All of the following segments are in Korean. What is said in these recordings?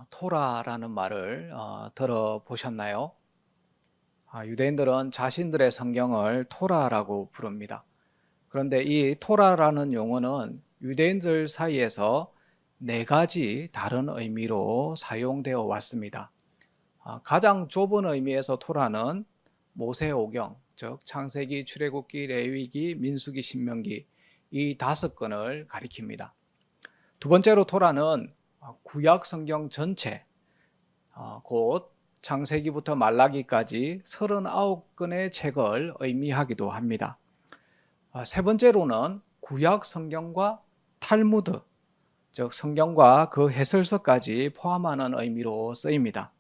토라라는 말을 들어보셨나요? 유대인들은 자신들의 성경을 토라라고 부릅니다. 그런데 이 토라라는 용어는 유대인들 사이에서 네 가지 다른 의미로 사용되어 왔습니다. 가장 좁은 의미에서 토라는 모세오경, 즉 창세기, 출애굽기, 레위기, 민수기, 신명기 이 5권을 가리킵니다. 두 번째로 토라는 구약 성경 전체, 곧 창세기부터 말라기까지 39권의 책을 의미하기도 합니다. 세 번째로는 구약 성경과 탈무드, 즉 성경과 그 해설서까지 포함하는 의미로 쓰입니다.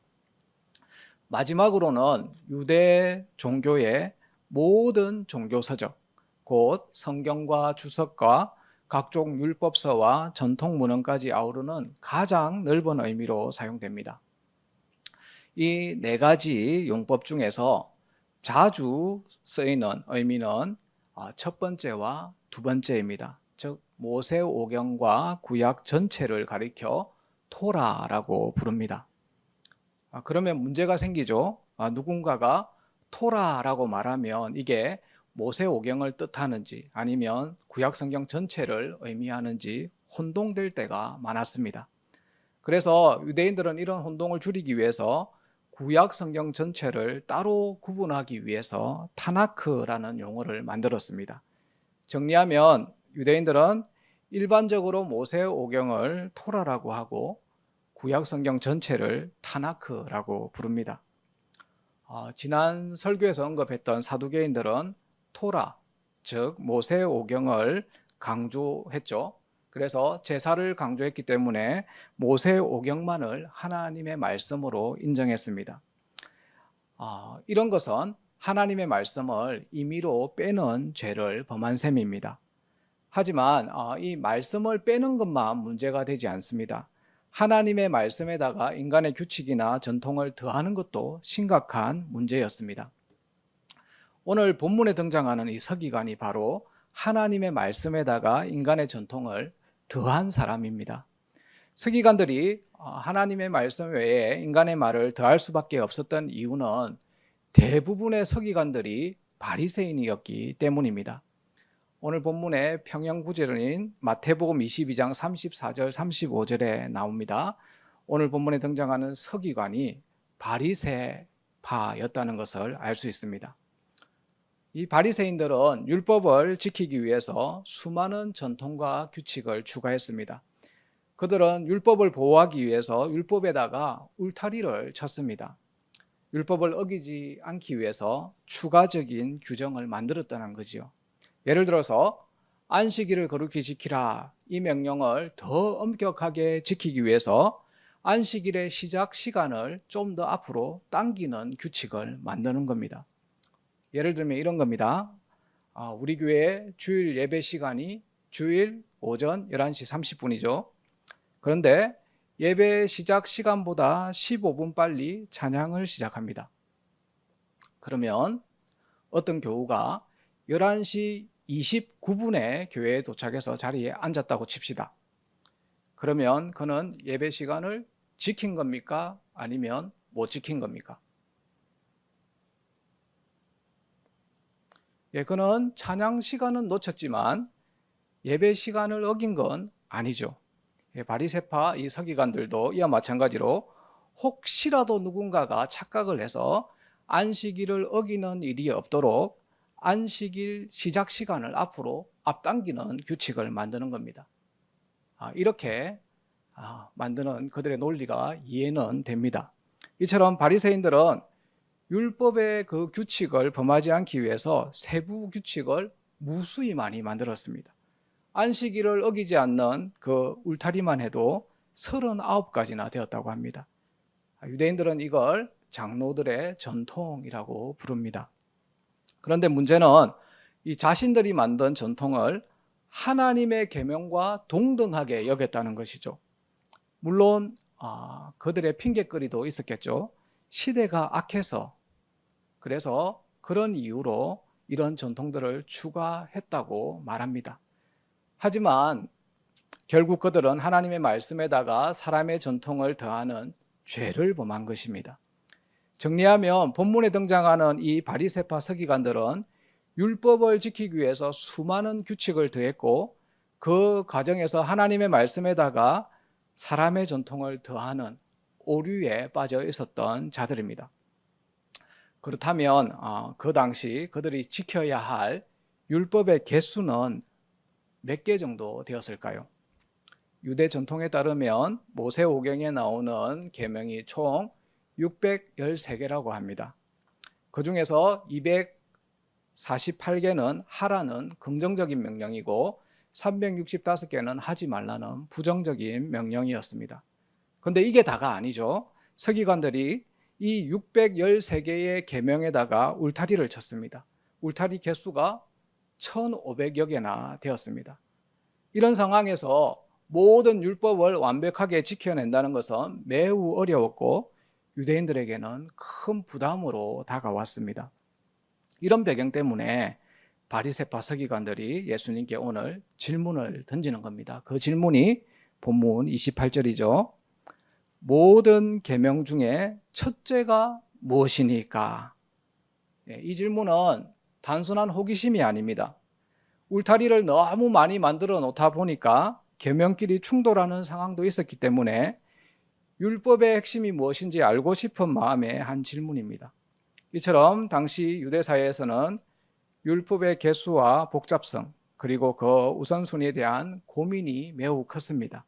마지막으로는 유대 종교의 모든 종교서적, 곧 성경과 주석과 각종 율법서와 전통문헌까지 아우르는 가장 넓은 의미로 사용됩니다. 이 네 가지 용법 중에서 자주 쓰이는 의미는 첫 번째와 두 번째입니다. 즉 모세오경과 구약 전체를 가리켜 토라라고 부릅니다. 그러면 문제가 생기죠. 누군가가 토라라고 말하면 이게 모세오경을 뜻하는지 아니면 구약 성경 전체를 의미하는지 혼동될 때가 많았습니다. 그래서 유대인들은 이런 혼동을 줄이기 위해서 구약 성경 전체를 따로 구분하기 위해서 타나크라는 용어를 만들었습니다. 정리하면 유대인들은 일반적으로 모세오경을 토라라고 하고 구약 성경 전체를 타나크라고 부릅니다. 지난 설교에서 언급했던 사두개인들은 토라, 즉 모세오경을 강조했죠. 그래서 제사를 강조했기 때문에 모세오경만을 하나님의 말씀으로 인정했습니다. 이런 것은 하나님의 말씀을 임의로 빼는 죄를 범한 셈입니다. 하지만 이 말씀을 빼는 것만 문제가 되지 않습니다. 하나님의 말씀에다가 인간의 규칙이나 전통을 더하는 것도 심각한 문제였습니다. 오늘 본문에 등장하는 이 서기관이 바로 하나님의 말씀에다가 인간의 전통을 더한 사람입니다. 서기관들이 하나님의 말씀 외에 인간의 말을 더할 수밖에 없었던 이유는 대부분의 서기관들이 바리새인이었기 때문입니다. 오늘 본문의 평형구절인 마태복음 22장 34절 35절에 나옵니다. 오늘 본문에 등장하는 서기관이 바리새파였다는 것을 알 수 있습니다. 이 바리새인들은 율법을 지키기 위해서 수많은 전통과 규칙을 추가했습니다. 그들은 율법을 보호하기 위해서 율법에다가 울타리를 쳤습니다. 율법을 어기지 않기 위해서 추가적인 규정을 만들었다는 거죠. 예를 들어서 안식일을 거룩히 지키라 이 명령을 더 엄격하게 지키기 위해서 안식일의 시작 시간을 좀 더 앞으로 당기는 규칙을 만드는 겁니다. 예를 들면 이런 겁니다. 우리 교회 주일 예배 시간이 주일 오전 11시 30분이죠. 그런데 예배 시작 시간보다 15분 빨리 찬양을 시작합니다. 그러면 어떤 교우가 11시 29분에 교회에 도착해서 자리에 앉았다고 칩시다. 그러면 그는 예배 시간을 지킨 겁니까? 아니면 못 지킨 겁니까? 그는 찬양 시간은 놓쳤지만 예배 시간을 어긴 건 아니죠. 바리새파 이 서기관들도 이와 마찬가지로 혹시라도 누군가가 착각을 해서 안식일을 어기는 일이 없도록 안식일 시작 시간을 앞으로 앞당기는 규칙을 만드는 겁니다. 이렇게 만드는 그들의 논리가 이해는 됩니다. 이처럼 바리새인들은 율법의 그 규칙을 범하지 않기 위해서 세부 규칙을 무수히 많이 만들었습니다. 안식일을 어기지 않는 그 울타리만 해도 39가지나 되었다고 합니다. 유대인들은 이걸 장로들의 전통이라고 부릅니다. 그런데 문제는 이 자신들이 만든 전통을 하나님의 계명과 동등하게 여겼다는 것이죠. 물론 그들의 핑계거리도 있었겠죠. 시대가 악해서, 그래서 그런 이유로 이런 전통들을 추가했다고 말합니다. 하지만 결국 그들은 하나님의 말씀에다가 사람의 전통을 더하는 죄를 범한 것입니다. 정리하면 본문에 등장하는 이 바리새파 서기관들은 율법을 지키기 위해서 수많은 규칙을 더했고 그 과정에서 하나님의 말씀에다가 사람의 전통을 더하는 오류에 빠져 있었던 자들입니다. 그렇다면 그 당시 그들이 지켜야 할 율법의 개수는 몇 개 정도 되었을까요? 유대 전통에 따르면 모세오경에 나오는 계명이 총 613개라고 합니다. 그 중에서 248개는 하라는 긍정적인 명령이고 365개는 하지 말라는 부정적인 명령이었습니다. 그런데 이게 다가 아니죠. 서기관들이 이 613개의 계명에다가 울타리를 쳤습니다. 울타리 개수가 1500여 개나 되었습니다. 이런 상황에서 모든 율법을 완벽하게 지켜낸다는 것은 매우 어려웠고 유대인들에게는 큰 부담으로 다가왔습니다. 이런 배경 때문에 바리새파 서기관들이 예수님께 오늘 질문을 던지는 겁니다. 그 질문이 본문 28절이죠. 모든 계명 중에 첫째가 무엇이니까? 이 질문은 단순한 호기심이 아닙니다. 울타리를 너무 많이 만들어 놓다 보니까 계명끼리 충돌하는 상황도 있었기 때문에 율법의 핵심이 무엇인지 알고 싶은 마음의 한 질문입니다. 이처럼 당시 유대 사회에서는 율법의 개수와 복잡성 그리고 그 우선순위에 대한 고민이 매우 컸습니다.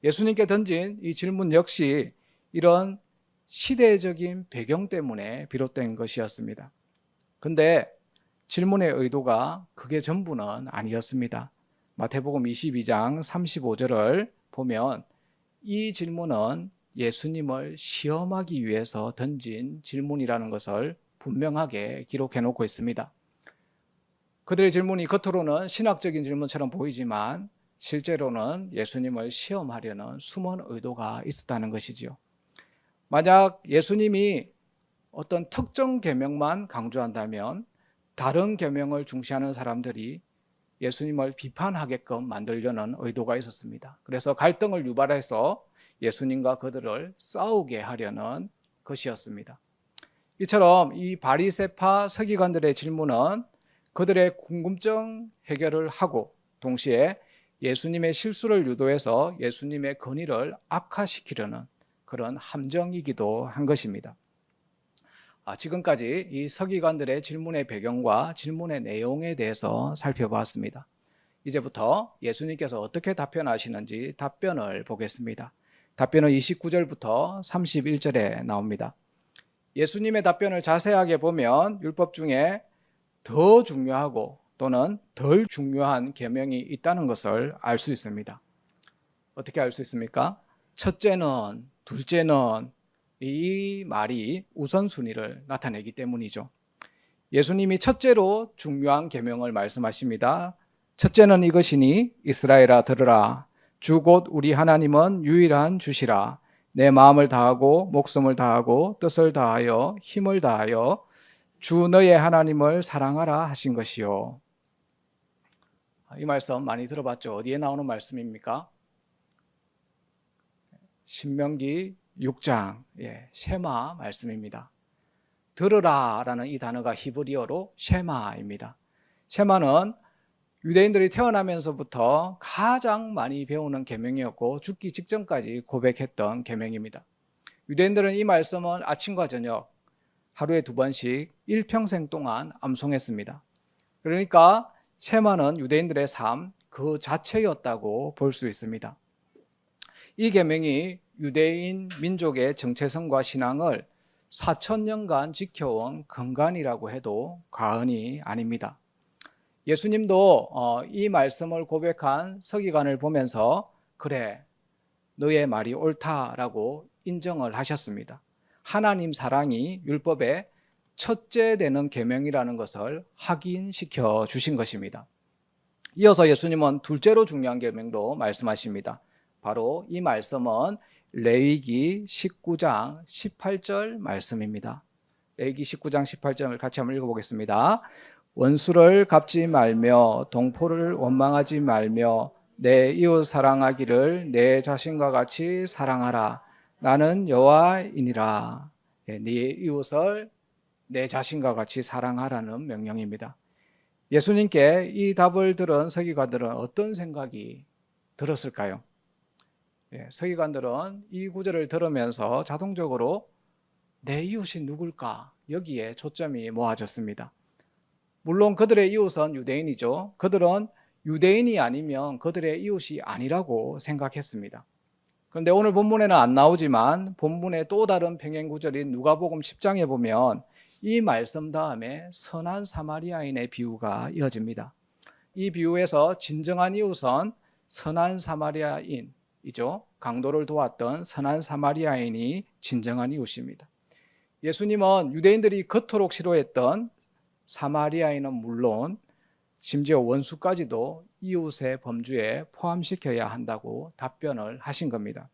예수님께 던진 이 질문 역시 이런 시대적인 배경 때문에 비롯된 것이었습니다. 그런데 질문의 의도가 그게 전부는 아니었습니다. 마태복음 22장 35절을 보면 이 질문은 예수님을 시험하기 위해서 던진 질문이라는 것을 분명하게 기록해 놓고 있습니다. 그들의 질문이 겉으로는 신학적인 질문처럼 보이지만 실제로는 예수님을 시험하려는 숨은 의도가 있었다는 것이지요. 만약 예수님이 어떤 특정 계명만 강조한다면 다른 계명을 중시하는 사람들이 예수님을 비판하게끔 만들려는 의도가 있었습니다. 그래서 갈등을 유발해서 예수님과 그들을 싸우게 하려는 것이었습니다. 이처럼 이 바리새파 서기관들의 질문은 그들의 궁금증 해결을 하고 동시에 예수님의 실수를 유도해서 예수님의 권위를 악화시키려는 그런 함정이기도 한 것입니다. 지금까지 이 서기관들의 질문의 배경과 질문의 내용에 대해서 살펴보았습니다. 이제부터 예수님께서 어떻게 답변하시는지 답변을 보겠습니다. 답변은 29절부터 31절에 나옵니다. 예수님의 답변을 자세하게 보면 율법 중에 더 중요하고 또는 덜 중요한 계명이 있다는 것을 알 수 있습니다. 어떻게 알 수 있습니까? 첫째는, 둘째는 이 말이 우선순위를 나타내기 때문이죠. 예수님이 첫째로 중요한 계명을 말씀하십니다. 첫째는 이것이니 이스라엘아 들으라. 주 곧 우리 하나님은 유일한 주시라. 내 마음을 다하고 목숨을 다하고 뜻을 다하여 힘을 다하여 주 너의 하나님을 사랑하라 하신 것이요. 이 말씀 많이 들어봤죠? 어디에 나오는 말씀입니까? 신명기 6장 셰마 말씀입니다. 들으라 라는 이 단어가 히브리어로 셰마입니다. 셰마는 유대인들이 태어나면서부터 가장 많이 배우는 계명이었고 죽기 직전까지 고백했던 계명입니다. 유대인들은 이 말씀을 아침과 저녁 하루에 2번씩 일평생 동안 암송했습니다. 그러니까 셰마는 유대인들의 삶 그 자체였다고 볼 수 있습니다. 이 계명이 유대인 민족의 정체성과 신앙을 4000년간 지켜온 근간이라고 해도 과언이 아닙니다. 예수님도 이 말씀을 고백한 서기관을 보면서 그래, 너의 말이 옳다라고 인정을 하셨습니다. 하나님 사랑이 율법의 첫째 되는 계명이라는 것을 확인시켜 주신 것입니다. 이어서 예수님은 둘째로 중요한 계명도 말씀하십니다. 바로 이 말씀은 레위기 19장 18절 말씀입니다. 레위기 19장 18절을 같이 한번 읽어보겠습니다. 원수를 갚지 말며 동포를 원망하지 말며 내 이웃 사랑하기를 내 자신과 같이 사랑하라. 나는 여호와이니라. 네 이웃을 내 자신과 같이 사랑하라는 명령입니다. 예수님께 이 답을 들은 서기관들은 어떤 생각이 들었을까요? 서기관들은 이 구절을 들으면서 자동적으로 내 이웃이 누굴까? 여기에 초점이 모아졌습니다. 물론 그들의 이웃은 유대인이죠. 그들은 유대인이 아니면 그들의 이웃이 아니라고 생각했습니다. 그런데 오늘 본문에는 안 나오지만 본문의 또 다른 평행 구절인 누가복음 10장에 보면 이 말씀 다음에 선한 사마리아인의 비유가 이어집니다. 이 비유에서 진정한 이웃은 선한 사마리아인이죠. 강도를 도왔던 선한 사마리아인이 진정한 이웃입니다. 예수님은 유대인들이 그토록 싫어했던 사마리아인은 물론 심지어 원수까지도 이웃의 범주에 포함시켜야 한다고 답변을 하신 겁니다.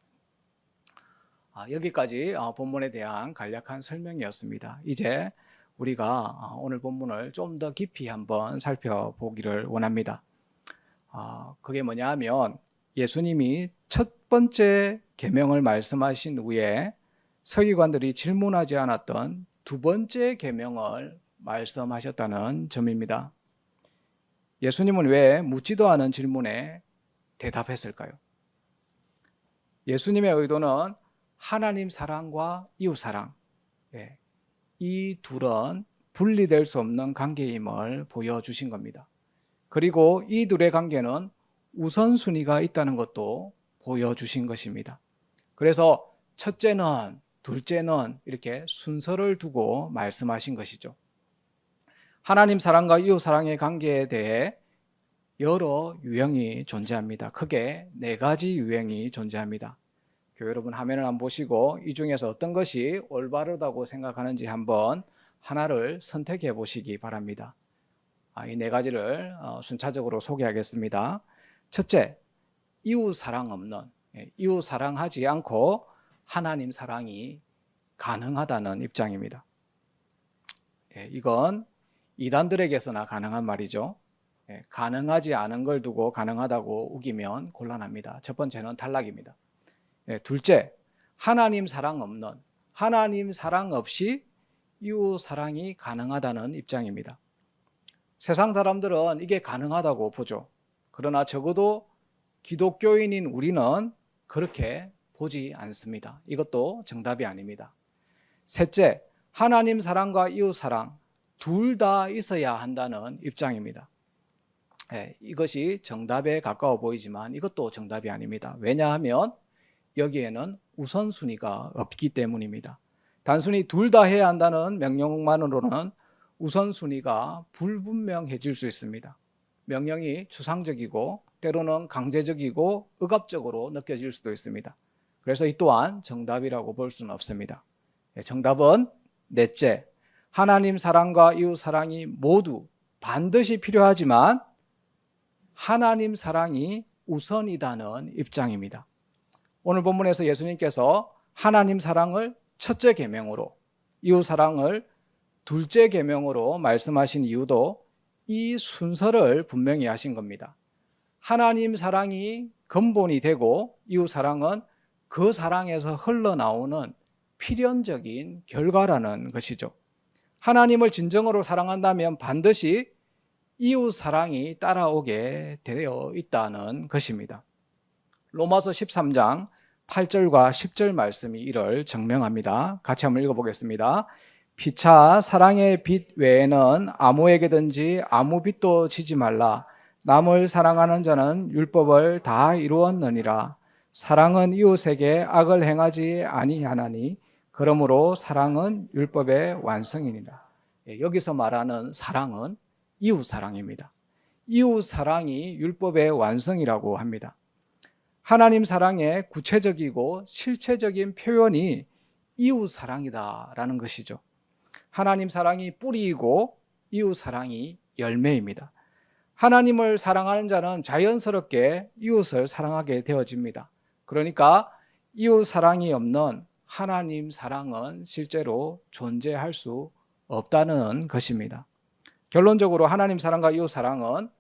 여기까지 본문에 대한 간략한 설명이었습니다. 이제 우리가 오늘 본문을 좀 더 깊이 한번 살펴보기를 원합니다. 그게 뭐냐 하면 예수님이 첫 번째 계명을 말씀하신 후에 서기관들이 질문하지 않았던 두 번째 계명을 말씀하셨다는 점입니다. 예수님은 왜 묻지도 않은 질문에 대답했을까요? 예수님의 의도는 하나님 사랑과 이웃 사랑, 이 둘은 분리될 수 없는 관계임을 보여주신 겁니다. 그리고 이 둘의 관계는 우선순위가 있다는 것도 보여주신 것입니다. 그래서 첫째는, 둘째는 이렇게 순서를 두고 말씀하신 것이죠. 하나님 사랑과 이웃 사랑의 관계에 대해 여러 유형이 존재합니다. 크게 4가지 유형이 존재합니다. 교회 여러분 화면을 한번 보시고 이 중에서 어떤 것이 올바르다고 생각하는지 한번 하나를 선택해 보시기 바랍니다. 이 4가지를 순차적으로 소개하겠습니다. 첫째, 이웃 사랑 없는, 이웃 사랑하지 않고 하나님 사랑이 가능하다는 입장입니다. 이건 이단들에게서나 가능한 말이죠. 가능하지 않은 걸 두고 가능하다고 우기면 곤란합니다. 첫 번째는 탈락입니다. 둘째, 하나님 사랑 없는, 하나님 사랑 없이 이웃 사랑이 가능하다는 입장입니다. 세상 사람들은 이게 가능하다고 보죠. 그러나 적어도 기독교인인 우리는 그렇게 보지 않습니다. 이것도 정답이 아닙니다. 셋째, 하나님 사랑과 이웃 사랑 둘 다 있어야 한다는 입장입니다. 이것이 정답에 가까워 보이지만 이것도 정답이 아닙니다. 왜냐하면 여기에는 우선순위가 없기 때문입니다. 단순히 둘 다 해야 한다는 명령만으로는 우선순위가 불분명해질 수 있습니다. 명령이 추상적이고 때로는 강제적이고 억압적으로 느껴질 수도 있습니다. 그래서 이 또한 정답이라고 볼 수는 없습니다. 정답은 넷째, 하나님 사랑과 이웃 사랑이 모두 반드시 필요하지만 하나님 사랑이 우선이다는 입장입니다. 오늘 본문에서 예수님께서 하나님 사랑을 첫째 계명으로, 이웃 사랑을 둘째 계명으로 말씀하신 이유도 이 순서를 분명히 하신 겁니다. 하나님 사랑이 근본이 되고 이웃 사랑은 그 사랑에서 흘러나오는 필연적인 결과라는 것이죠. 하나님을 진정으로 사랑한다면 반드시 이웃 사랑이 따라오게 되어 있다는 것입니다. 로마서 13장 8절과 10절 말씀이 이를 증명합니다. 같이 한번 읽어보겠습니다. 피차 사랑의 빚 외에는 아무에게든지 아무 빚도 지지 말라. 남을 사랑하는 자는 율법을 다 이루었느니라. 사랑은 이웃에게 악을 행하지 아니하나니 그러므로 사랑은 율법의 완성이니라. 여기서 말하는 사랑은 이웃 사랑입니다. 이웃 사랑이 율법의 완성이라고 합니다. 하나님 사랑의 구체적이고 실체적인 표현이 이웃 사랑이다라는 것이죠. 하나님 사랑이 뿌리이고 이웃 사랑이 열매입니다. 하나님을 사랑하는 자는 자연스럽게 이웃을 사랑하게 되어집니다. 그러니까 이웃 사랑이 없는 하나님 사랑은 실제로 존재할 수 없다는 것입니다. 결론적으로 하나님 사랑과 이웃 사랑은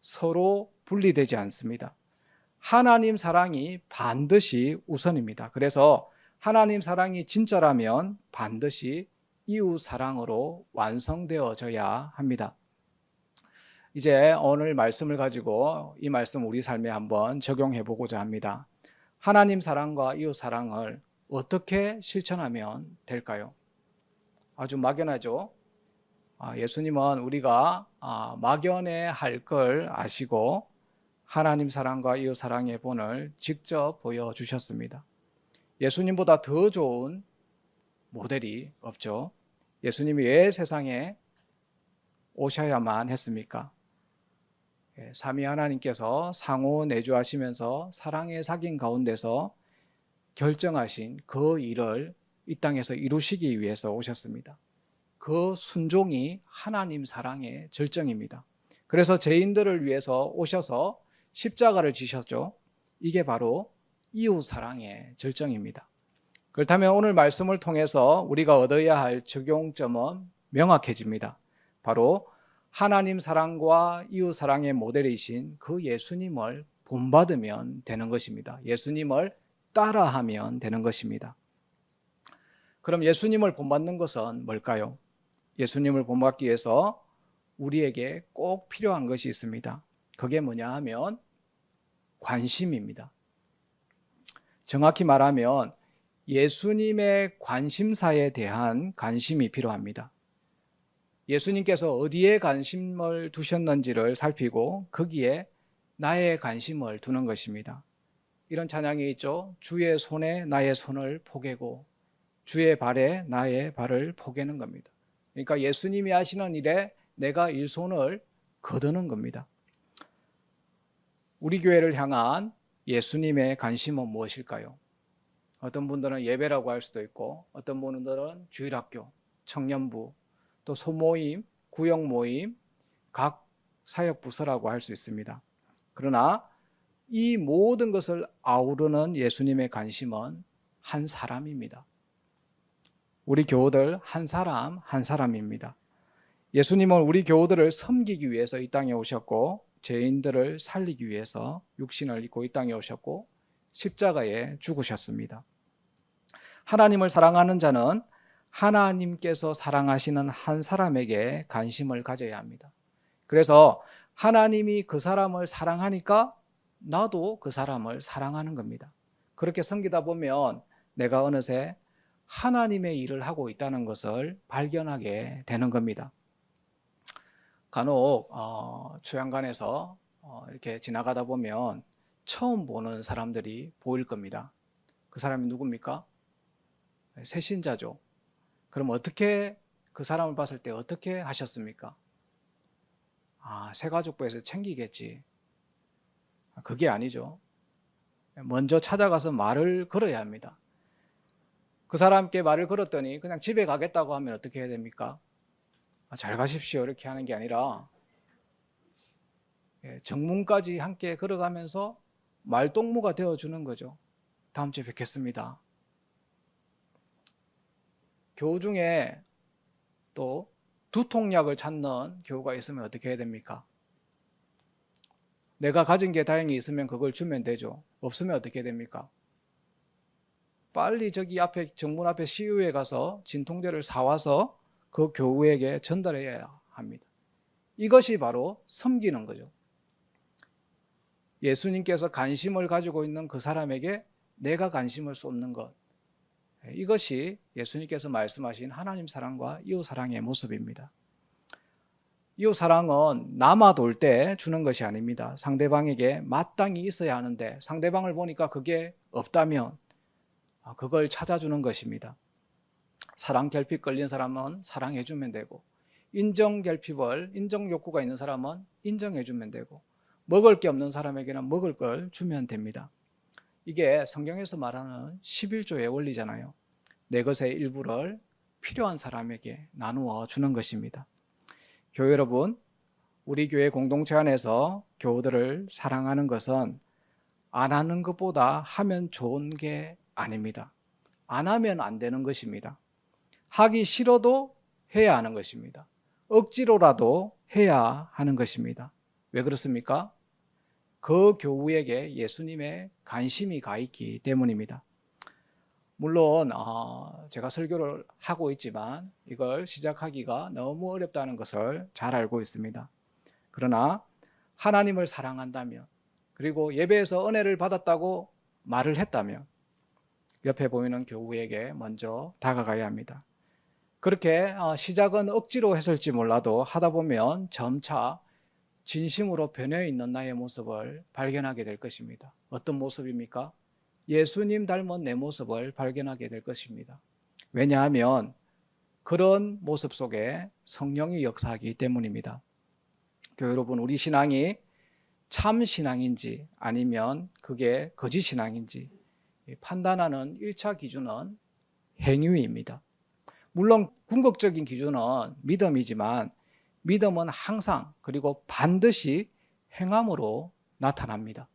서로 분리되지 않습니다. 하나님 사랑이 반드시 우선입니다. 그래서 하나님 사랑이 진짜라면 반드시 이웃 사랑으로 완성되어져야 합니다. 이제 오늘 말씀을 가지고 이 말씀 우리 삶에 한번 적용해 보고자 합니다. 하나님 사랑과 이웃 사랑을 어떻게 실천하면 될까요? 아주 막연하죠. 예수님은 우리가 막연해 할 걸 아시고 하나님 사랑과 이웃 사랑의 본을 직접 보여주셨습니다. 예수님보다 더 좋은 모델이 없죠. 예수님이 왜 세상에 오셔야만 했습니까? 삼위 하나님께서 상호 내주하시면서 사랑의 사귐 가운데서 결정하신 그 일을 이 땅에서 이루시기 위해서 오셨습니다. 그 순종이 하나님 사랑의 절정입니다. 그래서 죄인들을 위해서 오셔서 십자가를 지셨죠. 이게 바로 이웃 사랑의 절정입니다. 그렇다면 오늘 말씀을 통해서 우리가 얻어야 할 적용점은 명확해집니다. 바로 하나님 사랑과 이웃 사랑의 모델이신 그 예수님을 본받으면 되는 것입니다. 예수님을 따라하면 되는 것입니다. 그럼 예수님을 본받는 것은 뭘까요? 예수님을 본받기 위해서 우리에게 꼭 필요한 것이 있습니다. 그게 뭐냐 하면 관심입니다. 정확히 말하면 예수님의 관심사에 대한 관심이 필요합니다. 예수님께서 어디에 관심을 두셨는지를 살피고 거기에 나의 관심을 두는 것입니다. 이런 찬양이 있죠. 주의 손에 나의 손을 포개고 주의 발에 나의 발을 포개는 겁니다. 그러니까 예수님이 하시는 일에 내가 일손을 거두는 겁니다. 우리 교회를 향한 예수님의 관심은 무엇일까요? 어떤 분들은 예배라고 할 수도 있고 어떤 분들은 주일학교, 청년부, 또 소모임, 구역모임, 각 사역부서라고 할 수 있습니다. 그러나 이 모든 것을 아우르는 예수님의 관심은 한 사람입니다. 우리 교우들 한 사람 한 사람입니다. 예수님은 우리 교우들을 섬기기 위해서 이 땅에 오셨고 죄인들을 살리기 위해서 육신을 입고 이 땅에 오셨고 십자가에 죽으셨습니다. 하나님을 사랑하는 자는 하나님께서 사랑하시는 한 사람에게 관심을 가져야 합니다. 그래서 하나님이 그 사람을 사랑하니까 나도 그 사람을 사랑하는 겁니다. 그렇게 섬기다 보면 내가 어느새 하나님의 일을 하고 있다는 것을 발견하게 되는 겁니다. 간혹 초양간에서 이렇게 지나가다 보면 처음 보는 사람들이 보일 겁니다. 그 사람이 누굽니까? 새신자죠. 그럼 어떻게 그 사람을 봤을 때 어떻게 하셨습니까? 새가족부에서 챙기겠지. 그게 아니죠. 먼저 찾아가서 말을 걸어야 합니다. 그 사람께 말을 걸었더니 그냥 집에 가겠다고 하면 어떻게 해야 됩니까? 잘 가십시오 이렇게 하는 게 아니라 정문까지 함께 걸어가면서 말동무가 되어주는 거죠. 다음 주에 뵙겠습니다. 교우 중에 또 두통약을 찾는 교우가 있으면 어떻게 해야 됩니까? 내가 가진 게 다행히 있으면 그걸 주면 되죠. 없으면 어떻게 됩니까? 빨리 저기 앞에 정문 앞에 CU에 가서 진통제를 사와서 그 교우에게 전달해야 합니다. 이것이 바로 섬기는 거죠. 예수님께서 관심을 가지고 있는 그 사람에게 내가 관심을 쏟는 것. 이것이 예수님께서 말씀하신 하나님 사랑과 이웃 사랑의 모습입니다. 이웃 사랑은 남아돌 때 주는 것이 아닙니다. 상대방에게 마땅히 있어야 하는데 상대방을 보니까 그게 없다면 그걸 찾아주는 것입니다. 사랑 결핍 걸린 사람은 사랑해주면 되고 인정 결핍을 인정 욕구가 있는 사람은 인정해주면 되고 먹을 게 없는 사람에게는 먹을 걸 주면 됩니다. 이게 성경에서 말하는 11조의 원리잖아요. 내 것의 일부를 필요한 사람에게 나누어 주는 것입니다. 교회 여러분, 우리 교회 공동체 안에서 교우들을 사랑하는 것은 안 하는 것보다 하면 좋은 게 아닙니다. 안 하면 안 되는 것입니다. 하기 싫어도 해야 하는 것입니다. 억지로라도 해야 하는 것입니다. 왜 그렇습니까? 그 교우에게 예수님의 관심이 가 있기 때문입니다. 물론 제가 설교를 하고 있지만 이걸 시작하기가 너무 어렵다는 것을 잘 알고 있습니다. 그러나 하나님을 사랑한다면, 그리고 예배에서 은혜를 받았다고 말을 했다면 옆에 보이는 교우에게 먼저 다가가야 합니다. 그렇게 시작은 억지로 했을지 몰라도 하다 보면 점차 진심으로 변해 있는 나의 모습을 발견하게 될 것입니다. 어떤 모습입니까? 예수님 닮은 내 모습을 발견하게 될 것입니다. 왜냐하면 그런 모습 속에 성령이 역사하기 때문입니다. 교회 여러분, 우리 신앙이 참 신앙인지 아니면 그게 거짓 신앙인지 판단하는 1차 기준은 행위입니다. 물론 궁극적인 기준은 믿음이지만 믿음은 항상 그리고 반드시 행함으로 나타납니다.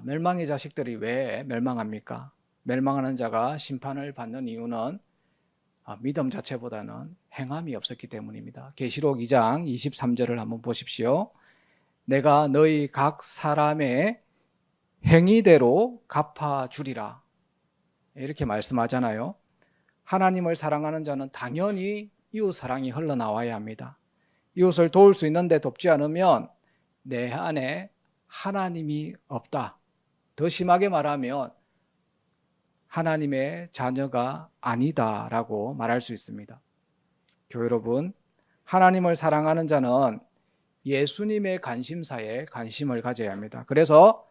멸망의 자식들이 왜 멸망합니까? 멸망하는 자가 심판을 받는 이유는 믿음 자체보다는 행함이 없었기 때문입니다. 계시록 2장 23절을 한번 보십시오. 내가 너희 각 사람의 행위대로 갚아주리라, 이렇게 말씀하잖아요. 하나님을 사랑하는 자는 당연히 이웃 사랑이 흘러나와야 합니다. 이웃을 도울 수 있는데 돕지 않으면 내 안에 하나님이 없다. 더 심하게 말하면 하나님의 자녀가 아니다라고 말할 수 있습니다. 교회 여러분, 하나님을 사랑하는 자는 예수님의 관심사에 관심을 가져야 합니다. 그래서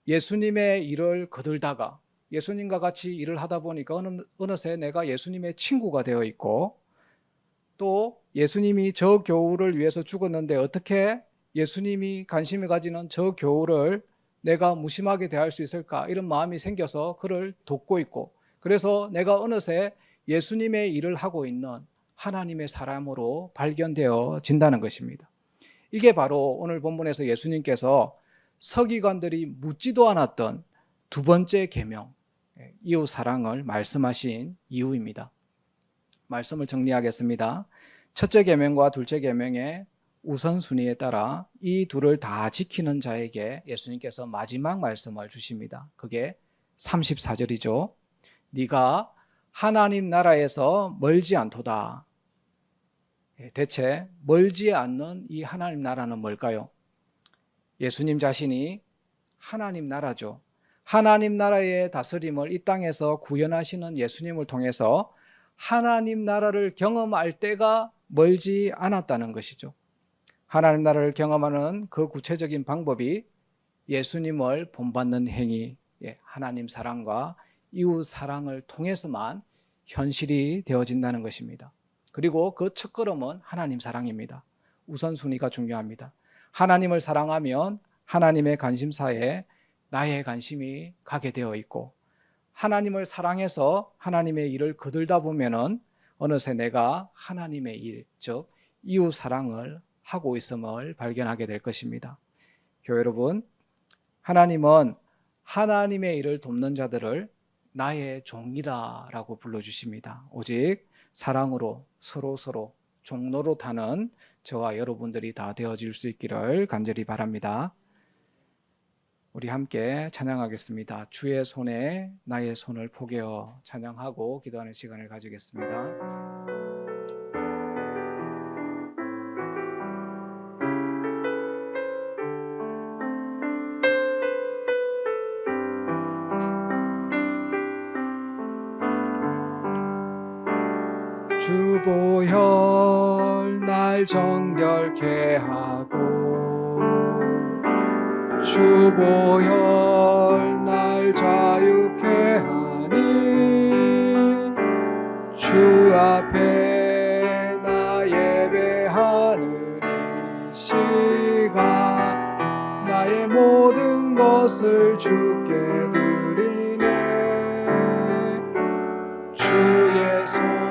예수님의 일을 거들다가 예수님과 같이 일을 하다 보니까 어느새 내가 예수님의 친구가 되어 있고, 또 예수님이 저 교우를 위해서 죽었는데 어떻게 예수님이 관심을 가지는 저 교우를 내가 무심하게 대할 수 있을까, 이런 마음이 생겨서 그를 돕고 있고, 그래서 내가 어느새 예수님의 일을 하고 있는 하나님의 사람으로 발견되어진다는 것입니다. 이게 바로 오늘 본문에서 예수님께서 서기관들이 묻지도 않았던 두 번째 계명, 이웃 사랑을 말씀하신 이유입니다. 말씀을 정리하겠습니다. 첫째 계명과 둘째 계명의 우선순위에 따라 이 둘을 다 지키는 자에게 예수님께서 마지막 말씀을 주십니다. 그게 34절이죠. 네가 하나님 나라에서 멀지 않도다. 대체 멀지 않는 이 하나님 나라는 뭘까요? 예수님 자신이 하나님 나라죠. 하나님 나라의 다스림을 이 땅에서 구현하시는 예수님을 통해서 하나님 나라를 경험할 때가 멀지 않았다는 것이죠. 하나님 나라를 경험하는 그 구체적인 방법이 예수님을 본받는 행위, 하나님 사랑과 이웃 사랑을 통해서만 현실이 되어진다는 것입니다. 그리고 그 첫걸음은 하나님 사랑입니다. 우선순위가 중요합니다. 하나님을 사랑하면 하나님의 관심사에 나의 관심이 가게 되어 있고, 하나님을 사랑해서 하나님의 일을 거들다 보면은 어느새 내가 하나님의 일, 즉 이웃 사랑을 하고 있음을 발견하게 될 것입니다. 교회 여러분, 하나님은 하나님의 일을 돕는 자들을 나의 종이다라고 불러주십니다. 오직 사랑으로 서로 종로로 타는 저와 여러분들이 다 되어질 수 있기를 간절히 바랍니다. 우리 함께 찬양하겠습니다. 주의 손에 나의 손을 포개어 찬양하고 기도하는 시간을 가지겠습니다. 주보혈 날 정결케 하고, 주보혈 날 자유케 하니, 주 앞에 나 예배하는 이 시간 나의 모든 것을 주께 드리네. 주의 손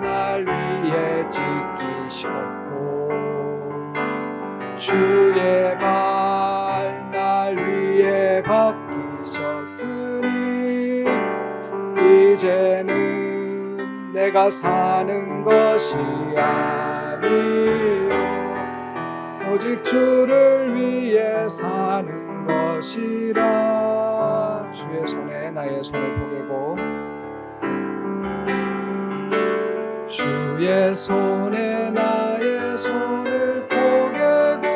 날 위에 지키셨고, 주의 발 날 위에 박히셨으니, 이제는 내가 사는 것이 아니요 오직 주를 위해 사는 것이라. 주의 손에 나의 손을 포개고 주의 손에 나의 손을 포개고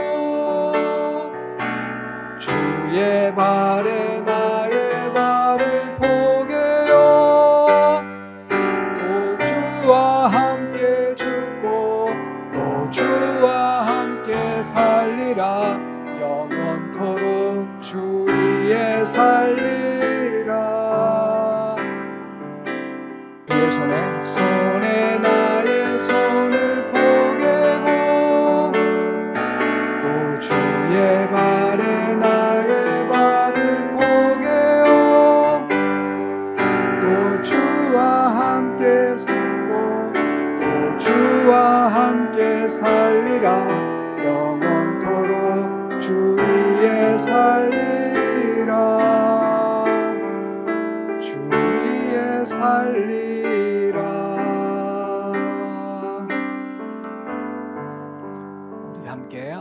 주의 발에 나의 발을 포개어 또 주와 함께 죽고 또 주와 함께 살리라. 영원토록 주 위에 살리라. 주의 손에 나의 손을 포개고 또 주의 발에 나의 발을 포개어 또 주와 함께 살고 또 주와 함께 살리라. 영원토록 주 위에 살리라. 주 위에 살리라. 우리 함께